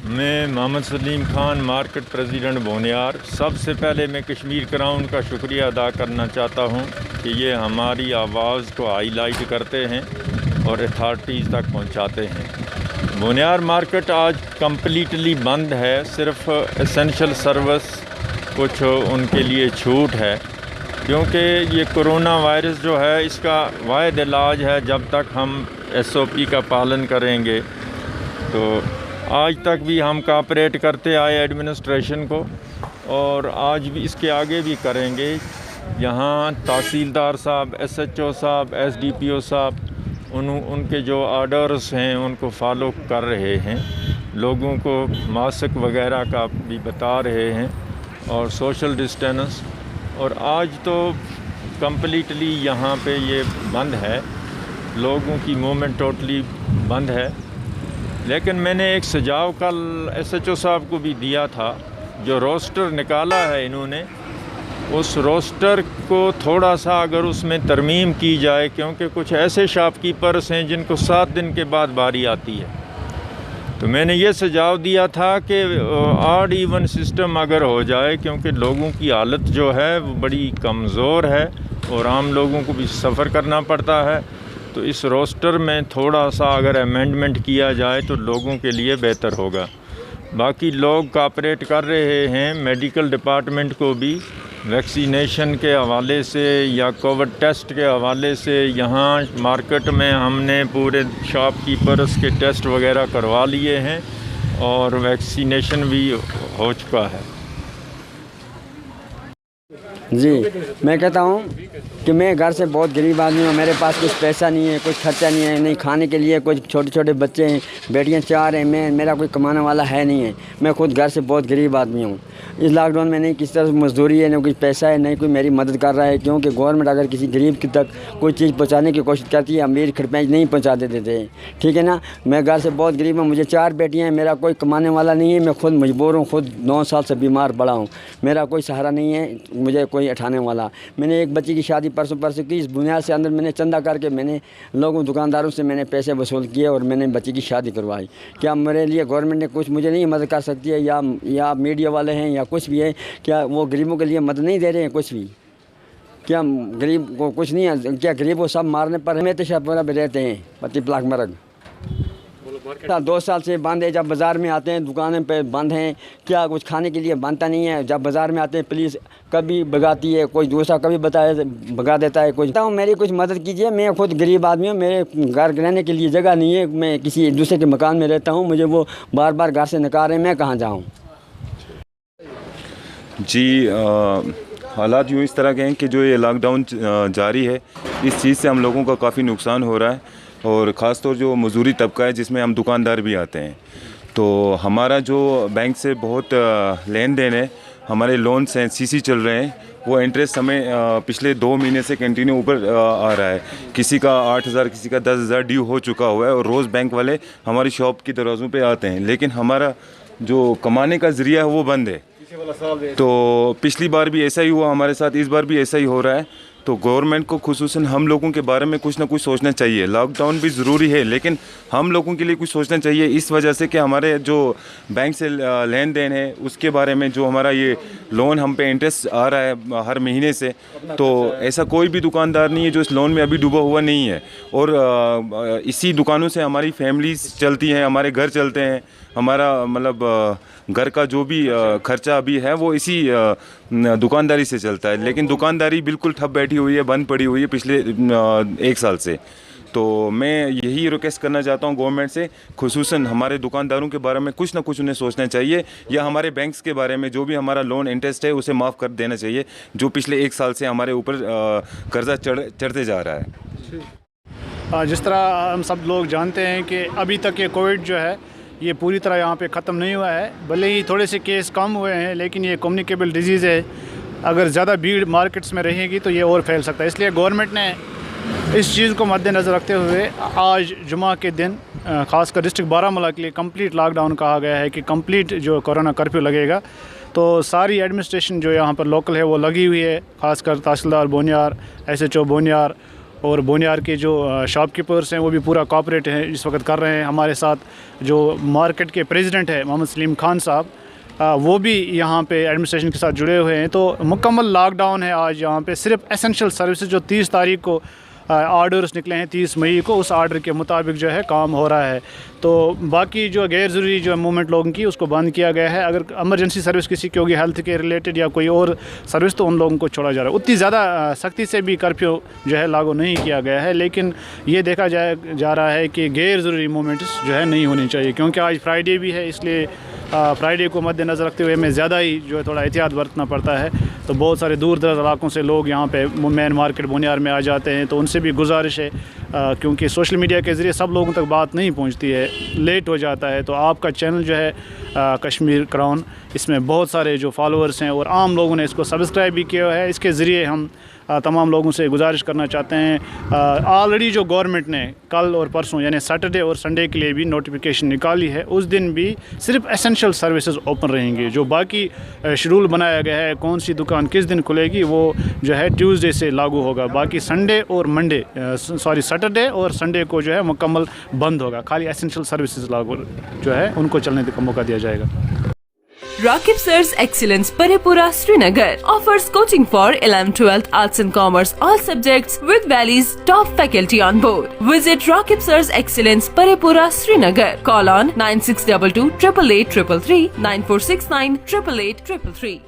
मैं Mohammad Salim Khan, market president Boniyar. सबसे पहले मैं कश्मीर क्राउन का शुक्रिया अदा करना चाहता हूं कि ये हमारी आवाज़ को हाईलाइट करते हैं और अथॉरिटीज़ तक पहुंचाते हैं। बोनियार मार्केट आज कम्प्लीटली बंद है, सिर्फ एसेंशियल सर्विस कुछ उनके लिए छूट है, क्योंकि ये कोरोना वायरस जो है इसका वाहिद इलाज है जब तक हम SOP का पालन करेंगे। तो आज तक भी हम कोऑपरेट करते आए एडमिनिस्ट्रेशन को, और आज भी इसके आगे भी करेंगे। यहाँ तहसीलदार साहब, SHO साहब, SDPO साहब उनके जो ऑर्डर्स हैं उनको फॉलो कर रहे हैं, लोगों को मास्क वगैरह का भी बता रहे हैं और सोशल डिस्टेंस। और आज तो कम्प्लीटली यहाँ पे ये बंद है, लोगों की मूवमेंट टोटली बंद है। लेकिन मैंने एक सुझाव कल SHO साहब को भी दिया था, जो रोस्टर निकाला है इन्होंने, उस रोस्टर को थोड़ा सा अगर उसमें तरमीम की जाए, क्योंकि कुछ ऐसे शॉपकीपर्स हैं जिनको 7 दिन के बाद बारी आती है। तो मैंने ये सुझाव दिया था कि ऑड इवन सिस्टम अगर हो जाए, क्योंकि लोगों की हालत जो है वो बड़ी कमज़ोर है और आम लोगों को भी सफ़र करना पड़ता है। तो इस रोस्टर में थोड़ा सा अगर अमेंडमेंट किया जाए तो लोगों के लिए बेहतर होगा। बाकी लोग कोऑपरेट कर रहे हैं, मेडिकल डिपार्टमेंट को भी वैक्सीनेशन के हवाले से या कोविड टेस्ट के हवाले से। यहाँ मार्केट में हमने पूरे शॉपकीपर्स के टेस्ट वगैरह करवा लिए हैं और वैक्सीनेशन भी हो चुका है। जी, मैं कहता हूँ कि मैं घर से बहुत गरीब आदमी हूँ, मेरे पास कुछ पैसा नहीं है, कुछ खर्चा नहीं है, नहीं खाने के लिए, कुछ छोटे छोटे बच्चे हैं, बेटियाँ 4 हैं, मेरा कोई कमाने वाला है नहीं है। मैं खुद घर से बहुत गरीब आदमी हूँ। इस लॉकडाउन में नहीं किसी तरह मजदूरी है, नहीं कुछ पैसा है, नहीं कोई मेरी मदद कर रहा है, क्योंकि गवर्नमेंट अगर किसी गरीब की तक कोई चीज़ पहुँचाने की कोशिश करती है, अमीर खड़पेंच नहीं पहुँचा देते हैं। ठीक है ना। मैं घर से बहुत गरीब हूँ, मुझे 4 बेटियाँ हैं, मेरा कोई कमाने वाला नहीं है, मैं खुद मजबूर हूँ, खुद 9 साल से बीमार पड़ा हूँ, मेरा कोई सहारा नहीं है, मुझे कोई उठाने वाला। मैंने एक बच्ची की शादी परसों की, इस बुनियाद से अंदर मैंने चंदा करके मैंने लोगों दुकानदारों से मैंने पैसे वसूल किए और मैंने बच्ची की शादी करवाई। क्या मेरे लिए गवर्नमेंट ने कुछ मुझे नहीं मदद कर सकती है, या मीडिया वाले हैं या कुछ भी है, क्या वो गरीबों के लिए मदद नहीं दे रहे हैं कुछ भी? क्या गरीब को कुछ नहीं है? क्या गरीब को सब मारने पर हमें तो शहर में रहते हैं, पति प्लाक मरग 2 साल से बंद है। जब बाज़ार में आते हैं दुकानें पे बंद हैं, क्या कुछ खाने के लिए बनता नहीं है। जब बाज़ार में आते हैं पुलिस कभी भगाती है, कोई दूसरा कभी भगा देता है। कुछ मेरी कुछ मदद कीजिए, मैं खुद गरीब आदमी हूँ, मेरे घर रहने के लिए जगह नहीं है, मैं किसी दूसरे के मकान में रहता हूँ, मुझे वो बार बार घर से निकाल रहे हैं, मैं कहाँ जाऊँ? जी, हालात यूँ इस तरह के हैं कि जो ये लॉकडाउन जारी है, इस चीज़ से हम लोगों का काफ़ी नुकसान हो रहा है, और ख़ास तौर जो मजदूरी तबका है जिसमें हम दुकानदार भी आते हैं। तो हमारा जो बैंक से बहुत लेन देन है, हमारे लोन्स हैं, CC चल रहे हैं, वो इंटरेस्ट हमें पिछले 2 महीने से कंटिन्यू ऊपर आ रहा है। किसी का 8,000, किसी का 10,000 ड्यू हो चुका हुआ है, और रोज़ बैंक वाले हमारी शॉप की दरवाज़ों पे आते हैं, लेकिन हमारा जो कमाने का ज़रिया है वो बंद है। तो पिछली बार भी ऐसा ही हुआ हमारे साथ, इस बार भी ऐसा ही हो रहा है। तो गवर्नमेंट को खुसूसन हम लोगों के बारे में कुछ ना कुछ सोचना चाहिए। लॉकडाउन भी ज़रूरी है, लेकिन हम लोगों के लिए कुछ सोचना चाहिए, इस वजह से कि हमारे जो बैंक से लेन देन है उसके बारे में, जो हमारा ये लोन हम पे इंटरेस्ट आ रहा है हर महीने से, तो ऐसा कोई भी दुकानदार नहीं है जो इस लोन में अभी डूबा हुआ नहीं है। और इसी दुकानों से हमारी फैमिलीज चलती हैं, हमारे घर चलते हैं, हमारा मतलब घर का जो भी खर्चा अभी है वो इसी दुकानदारी से चलता है। लेकिन दुकानदारी बिल्कुल ठप बैठी हुई है, बंद पड़ी हुई है पिछले 1 साल से। तो मैं यही रिक्वेस्ट करना चाहता हूँ गवर्नमेंट से, खुसूसन हमारे दुकानदारों के बारे में कुछ ना कुछ उन्हें सोचना चाहिए, या हमारे बैंक्स के बारे में जो भी हमारा लोन इंटरेस्ट है उसे माफ़ कर देना चाहिए, जो पिछले 1 साल से हमारे ऊपर कर्जा चढ़ते जा रहा है। जिस तरह हम सब लोग जानते हैं कि अभी तक ये कोविड जो है ये पूरी तरह यहाँ पे ख़त्म नहीं हुआ है। भले ही थोड़े से केस कम हुए हैं, लेकिन ये कम्युनिकेबल डिजीज़ है, अगर ज़्यादा भीड़ मार्केट्स में रहेगी तो ये और फैल सकता है। इसलिए गवर्नमेंट ने इस चीज़ को मद्देनज़र रखते हुए आज जुमा के दिन ख़ासकर डिस्ट्रिक्ट बारामूला के लिए कंप्लीट लॉकडाउन कहा गया है कि कंप्लीट जो कोरोना कर्फ्यू लगेगा। तो सारी एडमिनिस्ट्रेशन जो यहाँ पर लोकल है वो लगी हुई है, ख़ासकर तहसीलदार बोनियार, SHO बोनियार और बोनियार के जो शॉपकीपर्स हैं वो भी पूरा कॉपरेट हैं इस वक्त कर रहे हैं हमारे साथ। जो मार्केट के प्रेसिडेंट है मोहम्मद सलीम खान साहब, वो भी यहाँ पे एडमिनिस्ट्रेशन के साथ जुड़े हुए हैं। तो मुकम्मल लॉकडाउन है आज यहाँ पे, सिर्फ एसेंशियल सर्विसेज जो 30 तारीख को ऑर्डर्स निकले हैं, 30 मई को, उस ऑर्डर के मुताबिक जो है काम हो रहा है। तो बाकी जो गैर ज़रूरी जो मूवमेंट लोगों की उसको बंद किया गया है। अगर इमरजेंसी सर्विस किसी की होगी हेल्थ के रिलेटेड या कोई और सर्विस, तो उन लोगों को छोड़ा जा रहा है। उतनी ज़्यादा सख्ती से भी कर्फ्यू जो है लागू नहीं किया गया है, लेकिन ये देखा जा रहा है कि गैर ज़रूरी मूवमेंट्स जो है नहीं होनी चाहिए, क्योंकि आज फ्राइडे भी है, इसलिए फ्राइडे को मद्देनज़र रखते हुए हमें ज़्यादा ही जो है थोड़ा एहतियात बरतना पड़ता है। तो बहुत सारे दूर दराज इलाकों से लोग यहाँ पे मेन मार्केट बोनियार में आ जाते हैं, तो उनसे भी गुजारिश है, क्योंकि सोशल मीडिया के ज़रिए सब लोगों तक बात नहीं पहुँचती है, लेट हो जाता है। तो आपका चैनल जो है कश्मीर क्राउन, इसमें बहुत सारे जो फॉलोअर्स हैं और आम लोगों ने इसको सब्सक्राइब भी किया है। इसके ज़रिए हम तमाम लोगों से गुजारिश करना चाहते हैं, ऑलरेडी जो गवर्नमेंट ने कल और परसों यानी सैटरडे और संडे के लिए भी नोटिफिकेशन निकाली है, उस दिन भी सिर्फ एसेंशियल सर्विसेज ओपन रहेंगी। जो बाकी शेड्यूल बनाया गया है कौन सी दुकान किस दिन खुलेगी, वो जो है ट्यूसडे से लागू होगा। बाकी संडे और सैटरडे और संडे को जो है मुकम्मल बंद होगा, खाली एसेंशियल सर्विसेज लागू जो है उनको चलने का मौका दिया जाएगा। Rakib Sir's Excellence Parepura Srinagar offers coaching for 11th, 12th, Arts and Commerce, all subjects with Valley's top faculty on board. Visit Rakib Sir's Excellence Parepura Srinagar. Call on 9622 888 333 9469 888 333.